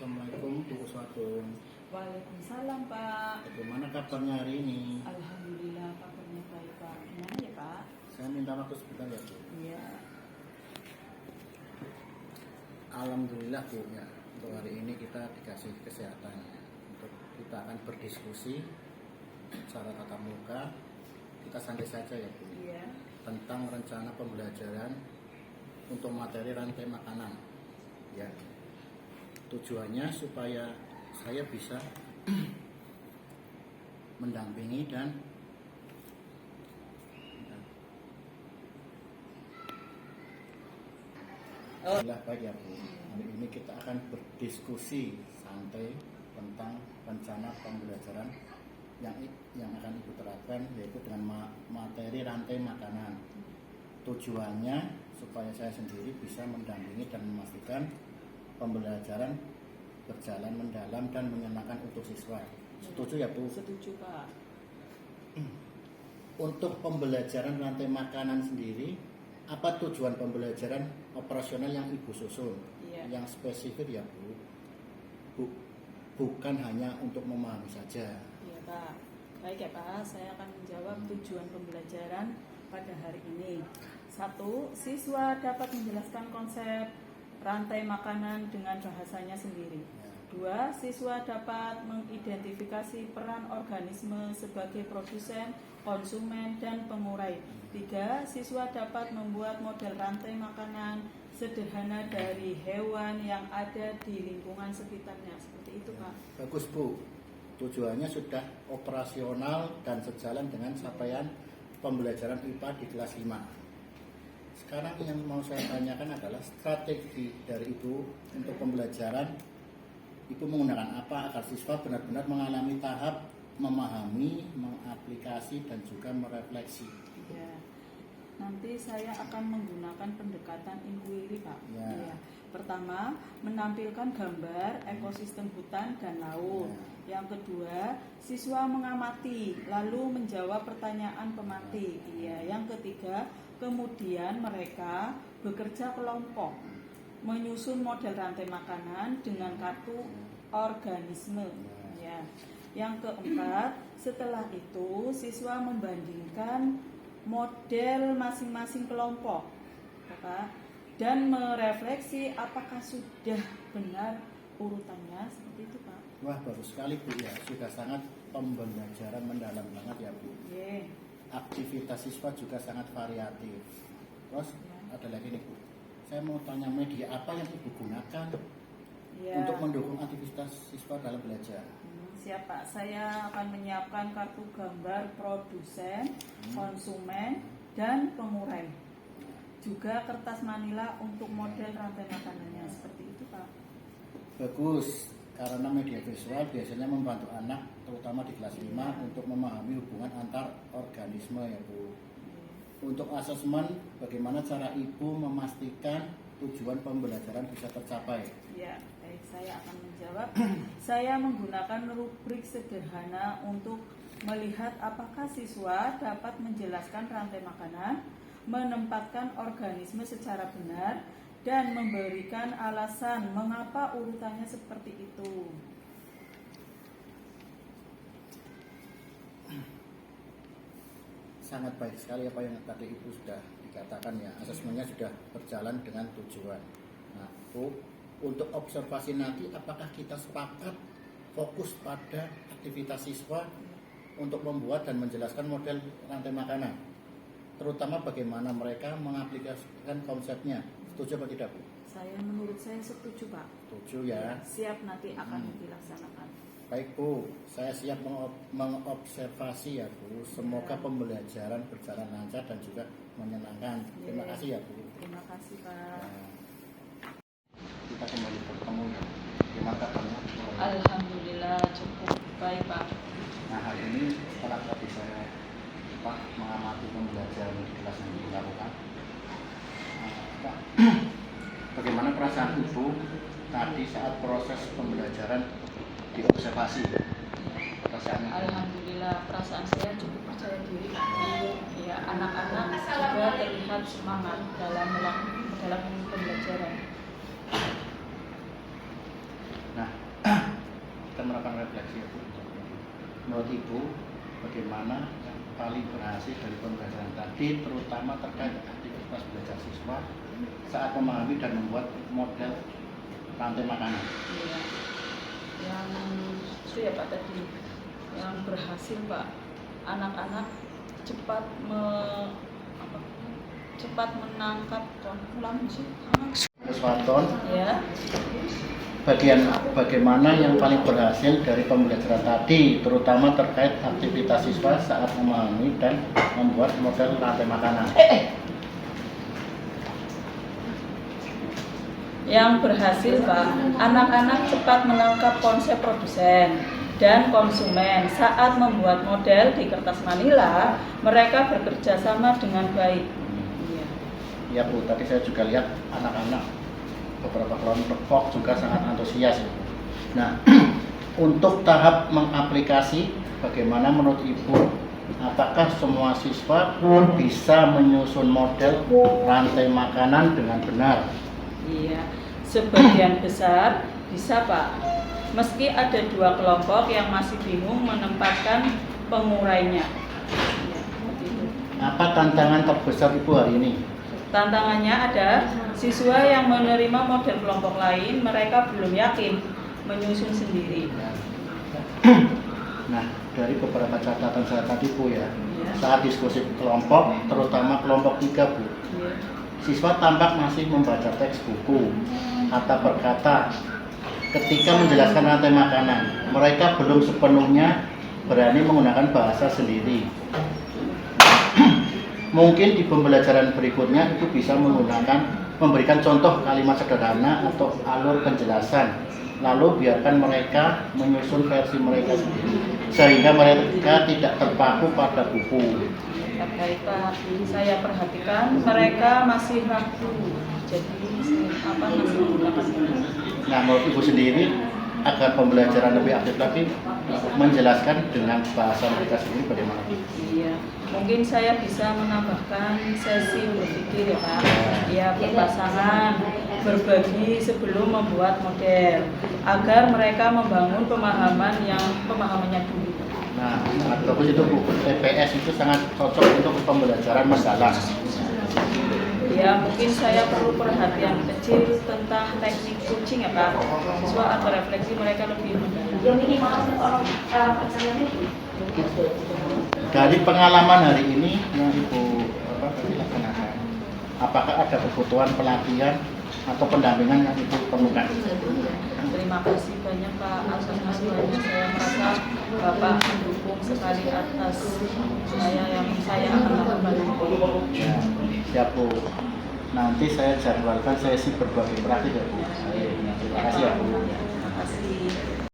Assalamualaikum Bu Uswadun. Waalaikumsalam Pak. Bagaimana kabarnya hari ini? Alhamdulillah kabarnya baik Pak. Gimana ya Pak? Saya minta waktu sebentar ya Bu. Iya. Alhamdulillah Bu ya. Untuk hari ini kita dikasih kesehatan. Untuk kita akan berdiskusi secara tatap muka. Kita santai saja ya Bu. Iya. Tentang rencana pembelajaran untuk materi rantai makanan. Ya. Tujuannya supaya saya bisa mendampingi dan baik ya Bu. Hari ini kita akan berdiskusi santai tentang rencana pembelajaran yang akan Ibu terapkan, yaitu dengan materi rantai makanan. Tujuannya supaya saya sendiri bisa mendampingi dan memastikan pembelajaran berjalan mendalam dan menyenangkan untuk siswa. Setuju ya Bu? Setuju Pak. Untuk pembelajaran rantai makanan sendiri, apa tujuan pembelajaran operasional yang Ibu susun? Iya. Yang spesifik ya Bu, bukan hanya untuk memahami saja. Iya Pak. Baik ya Pak, saya akan menjawab tujuan pembelajaran pada hari ini. 1. Siswa dapat menjelaskan konsep rantai makanan dengan bahasanya sendiri. 2. Siswa dapat mengidentifikasi peran organisme sebagai produsen, konsumen, dan pengurai. 3. Siswa dapat membuat model rantai makanan sederhana dari hewan yang ada di lingkungan sekitarnya. Seperti itu Pak. Bagus Bu. Tujuannya sudah operasional dan sejalan dengan capaian pembelajaran IPA di kelas 5. Sekarang yang mau saya tanyakan adalah strategi dari Ibu untuk pembelajaran. Ibu menggunakan apa agar siswa benar-benar mengalami tahap memahami, mengaplikasi, dan juga merefleksi? Ya. Nanti saya akan menggunakan pendekatan inquiry Pak. Ya. Pertama, menampilkan gambar ekosistem hutan dan laut. Yang kedua, siswa mengamati lalu menjawab pertanyaan pemantik. Yang ketiga, kemudian mereka bekerja kelompok, menyusun model rantai makanan dengan kartu organisme. Yang keempat, setelah itu siswa membandingkan model masing-masing kelompok, dan merefleksi apakah sudah benar urutannya. Seperti itu Pak. Wah, bagus sekali Bu ya. Sudah sangat pembelajaran mendalam banget ya Bu. Aktivitas siswa juga sangat variatif. Terus ada lagi nih Bu. Saya mau tanya, media apa yang Ibu gunakan untuk mendukung aktivitas siswa dalam belajar? Siap Pak. Saya akan menyiapkan kartu gambar produsen, konsumen, dan pengurai. Juga kertas manila untuk model rantai makanannya. Seperti itu Pak. Bagus. Karena media visual biasanya membantu anak, terutama di kelas 5, untuk memahami hubungan antar organisme ya Bu. Untuk asesmen, bagaimana cara Ibu memastikan tujuan pembelajaran bisa tercapai? Ya, baik, saya akan menjawab. Saya menggunakan rubrik sederhana untuk melihat apakah siswa dapat menjelaskan rantai makanan, menempatkan organisme secara benar, dan memberikan alasan mengapa urutannya seperti itu. Sangat baik sekali apa yang tadi Ibu sudah dikatakan ya. Asesmennya sudah berjalan dengan tujuan. Nah Bu, untuk observasi nanti apakah kita sepakat fokus pada aktivitas siswa untuk membuat dan menjelaskan model rantai makanan, terutama bagaimana mereka mengaplikasikan konsepnya? Setuju atau tidak Bu? Menurut saya setuju Pak. Setuju ya. Siap, nanti akan dilaksanakan. Baik Bu, saya siap mengobservasi ya Bu. Semoga pembelajaran berjalan lancar dan juga menyenangkan. Terima kasih ya Bu. Terima kasih Pak. Kita kembali bertemu. Gimana kabarnya? Alhamdulillah cukup baik Pak. Nah hari ini setelah tadi saya mengamati pembelajaran di kelas yang dilakukan, Pak, bagaimana perasaan Ibu tadi saat proses pembelajaran diobservasi? Perasaannya? Alhamdulillah, perasaan saya cukup percaya diri Pak. Ya, anak-anak juga terlihat semangat dalam pembelajaran. Nah, refleksi ya Bu. Menurut Ibu, bagaimana yang paling berhasil dari pembelajaran tadi, terutama terkait aktivitas belajar siswa saat memahami dan membuat model rantai makanan? Iya. Yang itu ya Pak tadi, yang berhasil Pak, anak-anak cepat cepat menangkap Terus Waton, ya. bagaimana yang paling berhasil dari pembelajaran tadi, terutama terkait aktivitas siswa saat memahami dan membuat model rantai makanan? Yang berhasil Pak, anak-anak cepat menangkap konsep produsen dan konsumen saat membuat model di kertas manila. Mereka bekerja sama dengan baik. Iya. Ya Bu, tadi saya juga lihat anak-anak beberapa kelompok juga sangat antusias. Nah, untuk tahap mengaplikasi, bagaimana menurut Ibu? Apakah semua siswa bisa menyusun model rantai makanan dengan benar? Iya, sebagian besar bisa Pak. Meski ada 2 kelompok yang masih bingung menempatkan pengurainya. Ya, seperti itu. Apa tantangan terbesar Ibu hari ini? Tantangannya ada siswa yang menerima model kelompok lain, mereka belum yakin menyusun sendiri. Nah, dari beberapa catatan saya tadi Bu ya, Iya. saat diskusi kelompok, terutama kelompok 3 Bu, Iya. siswa tampak masih membaca teks buku, kata per kata. Ketika menjelaskan rantai makanan, mereka belum sepenuhnya berani menggunakan bahasa sendiri. Mungkin di pembelajaran berikutnya itu bisa memberikan contoh kalimat sederhana atau alur penjelasan. Lalu biarkan mereka menyusun versi mereka sendiri, sehingga mereka tidak terpaku pada buku. Baik Pak, saya perhatikan mereka masih ragu. Jadi masih menggunakan ini. Nah, menurut Ibu sendiri, agar pembelajaran lebih aktif lagi, menjelaskan dengan bahasa mereka sendiri bagaimana? Iya, mungkin saya bisa menambahkan sesi berpikir ya Pak. Ya, berpasangan, berbagi sebelum membuat model, agar mereka membangun pemahamannya dulu. Nah, sangat bagus itu Bu. TPS itu sangat cocok untuk pembelajaran masalah. Ya, mungkin saya perlu perhatian kecil tentang teknik coaching ya Pak. Siswa atau refleksi mereka lebih mendalam. Dari pengalaman hari ini yang Ibu laksanakan, apakah ada kebutuhan pelatihan atau pendampingan yang Ibu perlukan? Terima kasih banyak Pak atas masukannya. Saya merasa Bapak mendukung sekali atas saya akan melakukan itu. Ya, siap Bu. Nanti saya jadwalkan sesi berbagi praktik ya Bu. Terima kasih ya Bu. Terima kasih.